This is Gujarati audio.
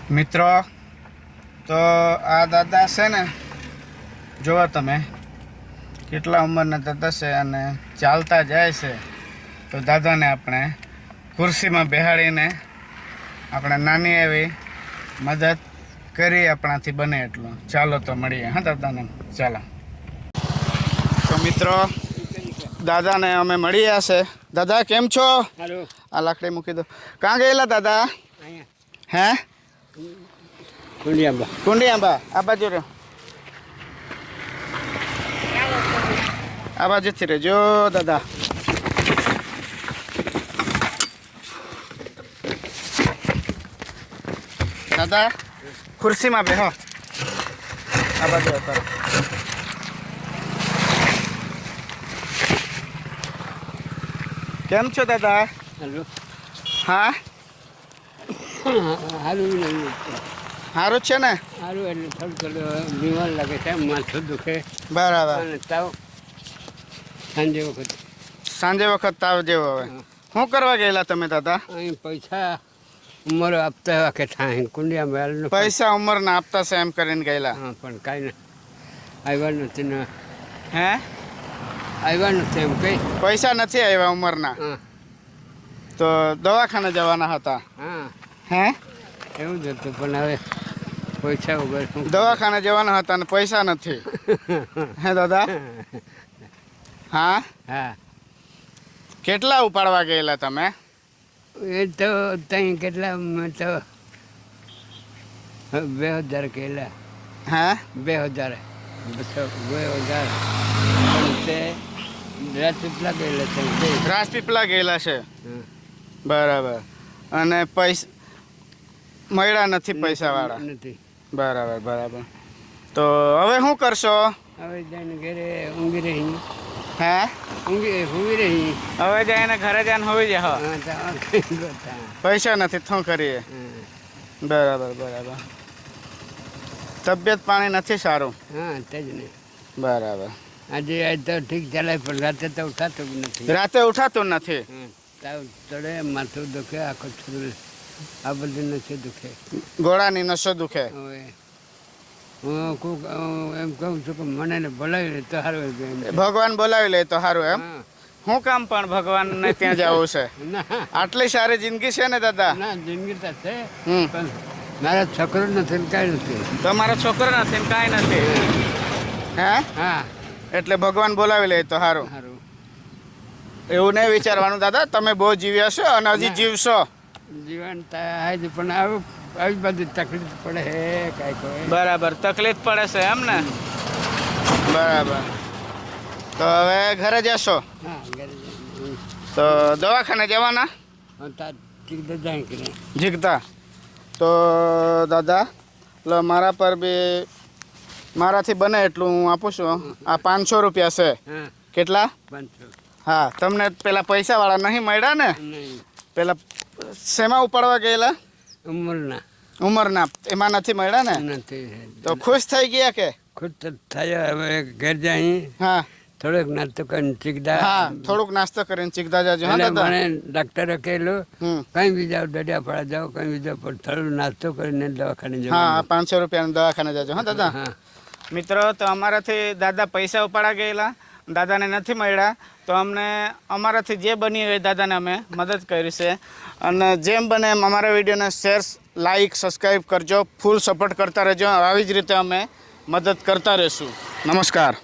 મિત્રો તો આ દાદા છે ને, જોવો તમે કેટલા ઉંમરના દાદા છે અને ચાલતા જાય છે. તો દાદાને આપણે ખુરશીમાં બેહાડીને આપણે નાની એવી મદદ કરી આપણાથી બને એટલું. ચાલો તો મળીએ. હા દાદાને ચાલો. તો મિત્રો દાદાને અમે મળ્યા છે. દાદા કેમ છો? આ લાકડી મૂકી દો. ક્યાં ગયેલા દાદા? હે? કુંડિયાંબા. આ બાજુ રહ્યો, આ બાજુથી રહેજો દાદા. દાદા ખુરશીમાં બેહો. આ બાજુ હતા. કેમ છો દાદા? હા સારું છે ને? સારું એટલે થોડું બીમાર લાગે છે, માથું દુખે. બરાબર. અને તાવ સાંજે વખત તાવ જેવો હવે. શું કરવા ગયેલા તમે દાદા? અહીં પૈસા ઉંમર આપતા કે થાય કુંડિયા મેળ પૈસા ઉંમરના આપતા છે એમ કરીને ગયેલા? હા, પણ કાંઈ આવ્યા નથી ને. હે? આવ્યા નથી એમ કઈ પૈસા નથી આવ્યા ઉંમરના? હા. તો દવાખાને જવાના હતા? હા, હે? એવું જ હતું, પણ હવે પૈસા વગર શું? દવાખાને જવાના હતા ને પૈસા નથી. હે દાદા? હા. હા, કેટલા ઉપાડવા ગયેલા તમે? એ તો ત્યાં કેટલા મેં તો 2000 કહેલા. હે? 2000 તે રાજપીપળા ગયેલા છે. રાજપીપળા ગયેલા છે? હા. બરાબર. અને પૈસા મળ્યા નથી પૈસાવાળા? નથી. બરાબર બરાબર. તો હવે શું કરશો? હવે જઈને ઘરે ઊંઘી રહી. હે? ઊંઘી રહી. હવે જઈને ઘરે જઈને હોઈ જાઓ. હા, તો કઈ ગોતા. પૈસા નથી શું કરીએ? બરાબર બરાબર. તબિયત પાણી નથી સારું? હા, તે જ ને. બરાબર. આજે આજ તો ઠીક ચાલે, પણ રાતે તો ઉઠાતું જ નથી. રાતે ઉઠાતું નથી? તાવ ચડે, માથું દુખે, આખો છોડે, આ બધી નસો દુખે. ગોળાની નસો દુખે? હવે હું એમ કહું છું કે મને બોલાવી લે તો સારું. ભગવાન બોલાવી લે તો સારું એમ? હા. શું કામ પણ ભગવાનને ત્યાં જવું છે? ના આટલી સારી જિંદગી છે ને દાદા? ના, જિંદગી તો છે, હમ. પણ મારા છોકરો નથી ને કાંઈ નથી. તમારો છોકરો નથી ને કાંઈ નથી? હે? હા, એટલે ભગવાન બોલાવી લે તો સારું. સારું. એવું નહીં વિચારવાનું દાદા, તમે બહુ જીવ્યા છો અને હજી જીવશો. જીવન થાય છે, પણ આવી બધી તકલીફ પડે હે કાંઈ કોઈ. બરાબર. તકલીફ પડે છે એમ ને? બરાબર. તો હવે ઘરે જશો? હા, ઘરે જઈને. તો દવાખાને જવાના? હા, તાર ઠીક તો જાય કે નહીં. જીગતા તો દાદા લો, મારા પર બી મારાથી બને એટલું હું આપું છું. આ 500 રૂપિયા છે. હા, કેટલા? 500. હા. તમને પેલા પૈસાવાળા નહીં મળ્યા ને? નહીં. પેલા શેમાં ઉપાડવા ગયેલા? ઉંમરના ઉંમરના એમાં નથી મળ્યા ને? નથી. તો ખુશ થઈ ગયા કે? ખુદ તો થયા. હવે ઘર જાય હા થોડોક નાસ્તો કરીને ચીકદા. હા, થોડુંક નાસ્તો કરીને ચીકદા જાજો. હા એટલે દાદા? મને ડાક્ટરે કહેલું હમ. કંઈ બી જાઓ, દડિયાપાડા જાઓ, કંઈ બી જાઓ, પણ થોડું નાસ્તો કરીને દવાખાને જાઓ. હા, 500 રૂપિયાના દવાખાને જાજો. હા દાદા? હા. મિત્રો, તો અમારાથી દાદા પૈસા ઉપાડા ગયેલા, દાદાને નથી મળ્યા. તો અમને અમારાથી જે બની હોય દાદાને અમે મદદ કરી છે. અને જેમ બને એમ અમારા વિડીયોને શેર, લાઈક, સબસ્ક્રાઈબ કરજો. ફૂલ સપોર્ટ કરતા રહેજો. આવી જ રીતે અમે મદદ કરતા રહીશું. નમસ્કાર.